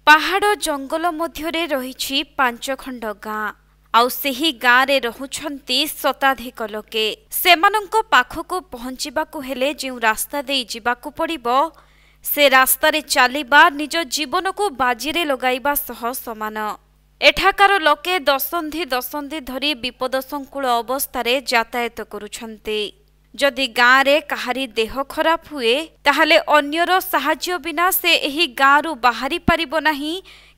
पहाड़ जंगल मध्य रही 5 खंड गाँ आउ सेही गाँ रे रहुछंती शताधिक लोके सेमानंको पाखको पहुँचीबाकु हेले जो रास्ता दे जिबाकु पड़िबो से रास्ता रे चालिबा निज जीवन को बाजीरे लगाइबा सह समान। एठाकार लोके दशंधि धरी विपदसंकुल अवस्थारे यातायात करुछंती। जदि गाँ रे काहारी देह खराब हुए ताहले अन्यर साहाय्य बिना से एही गाँरु बाहरी पारिबो नाही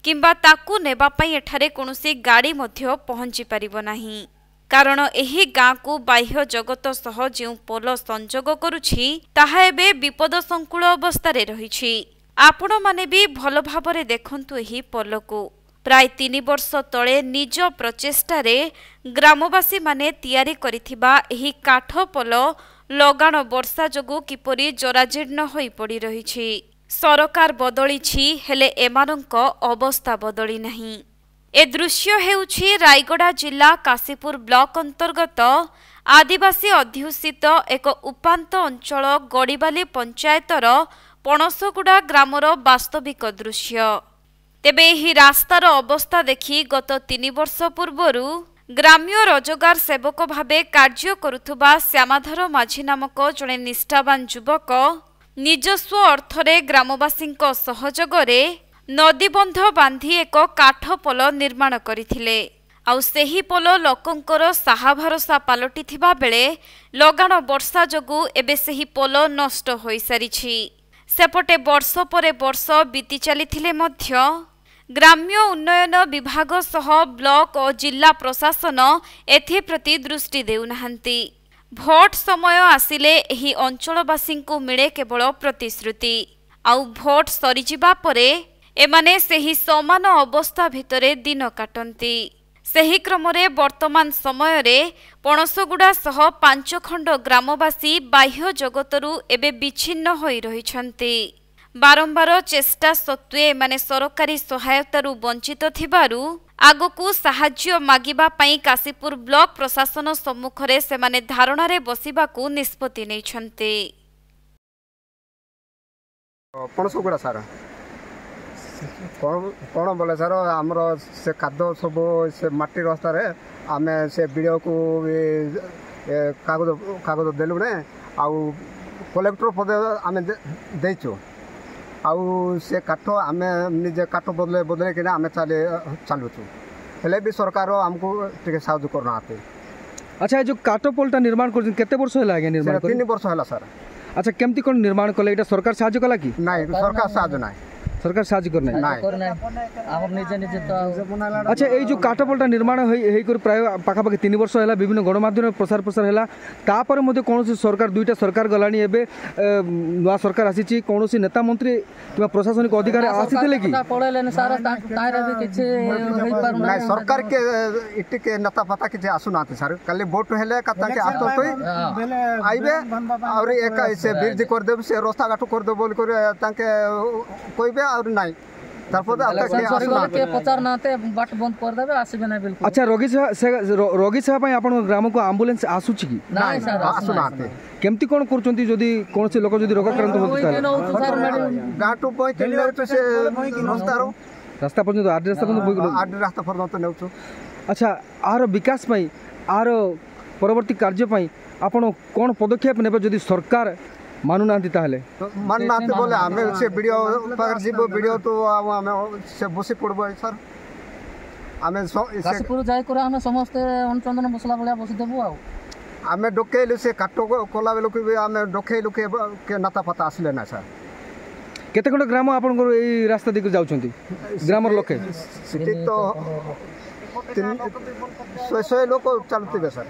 किंबा ताकू नेबा पई एठारे कोनोसी गाड़ी मध्य पहुंची पारिबो नाही। कारण एही गाँ को बाह्य जगत सह जो पोल संजोग करुछि ताहा एबे विपदसंकुल अवस्थारे रहिछि। आपण माने भी भल भाबरे देखंतु एही पोलको। प्राय 3 वर्ष तले निज प्रचेष्टारे ग्रामवासी माने तैयारी करिथिबा एही काठ पोल लगाण वर्षा जोगु किपरि जराजीर्ण होई पड़ी रहिछि। सरकार बदलिछि हेले एमानंको अवस्था बदली नाही। ए दृश्य हेउछि रायगड़ा जिला काशीपुर ब्लॉक अंतर्गत आदिवासी अध्युषित एक उपांत अंचल गड़ीबाली पंचायतर पणसगुड़ा ग्रामर वास्तविक दृश्य। तेबे एही रास्तार अवस्था देखि गत 3 वर्ष पूर्वरु ग्राम्य रोजगार सेवक भावे कार्य करुथुबा श्यामाधर माझी नामक जड़े निष्ठावान युवक निजस्व अर्थरे ग्रामवासींको सहयोगरे नदीबंध बांधी एक काठ पोल निर्माण करथिले। आउ सेही पोल लोकंकर साहा भरोसा पालटिथिबा बेले लगाण वर्षा जोगु एबे सेही पोल नष्ट होई सारिछि। सेपटे वर्ष परे वर्ष बीती चलिथिले मध्य ग्राम्य उन्नयन विभाग सह ब्लॉक और जिला प्रशासन एथिप्रति दृष्टि देउनाहांती। भोट समय आसिले एही अंचलवासी को मिले केवल प्रतिश्रुति आउ भोट सरीजिबा परे एमाने सेही समान अवस्था भितरे दिन काटंती। सेही क्रमरे वर्तमान समय रे पणसगुड़ा सह 5 खंड ग्रामवासी बाह्य जगतरु एबे विच्छिन्न होई रहिछंती। बारंबार चेष्टा सत्वे माने सरकारी सहायतारु वंचित थिबारु आगकू साहाय्य मागिबा पई काशीपुर ब्लॉक प्रशासन सम्मुखरे से माने धारणारे बसिबाकू निष्पत्ति नैछंती। पणसगुड़ा सारा कौन बोले सर आमर से काद सब से माटी रास्ता रे आमे से वीडियो को कागज कागज देलु ने आउ कलेक्टर पद आमे देचु आउ से काठ आमे निजे काठ बदले बदले कि आमे चलुचु हेले भी सरकार हमको टिके साहाय्य करना आते। अच्छा जो काठ पोलटा निर्माण कर केते वर्ष होला आगे निर्माण 3 वर्ष होला सर। अच्छा केमती कोन निर्माण कले एटा सरकार साहाय्य कला कि नाही सरकार साहाय्य नाही सरकार साहाय्य करना अच्छा ये जो काठ पोलटा निर्माण प्राय पाखापाखि 3 वर्ष है विभिन्न गणमाध्यम प्रसार प्रसार है तापर कौन सरकार 2टा सरकार गलानी एबे नुआ सरकार आसी कौन नेता मंत्री कि प्रशासनिक अधिकारी आसी कि सरकार के नेता पता कि आसुना सर कल भोट हेले आइबे और एक से ब्रिज कर देबे से रास्ता घाट कर देबे बोल कहबे और नहीं अच्छा रोगी सेवा पई आपन ग्राम को एम्बुलेंस आसुची कि नहीं सर आसुनाते केमती कोन करचंती जदी कोन से लोक जदी रोगाक्रांत होत गाटू पई किलोमीटर से रास्ता पर्यंत आठ रास्ता पर्यंत नेउछु। अच्छा आर विकास पई आर परवर्ती कार्य पई आपन कोन पदक्षेप नेबे जदी सरकार मानुना मानुना बोले हमें से वीडियो पर जीव वीडियो तो हमें से बसी पड़बो सर हमें काशीपुर जाय कर हम समस्त चंदन मसला बलिया बसी देबो आ हमें डोकेलु से काटो कोला बेलो कि हमें डोकेलु के नाता पता आसले ना सर। केते खंड ग्राम आपन को एई रास्ता दिक जाउछंती ग्रामर लोके सिटी तो 100 लोग चलते सर।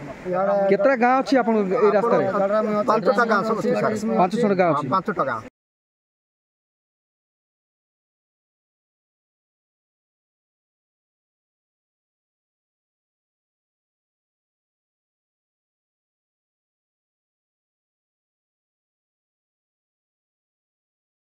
केतरा गाँव अछि आपन एई रास्ता रे 5टा गाँव 5 गाँव अछि 5टा गाँव।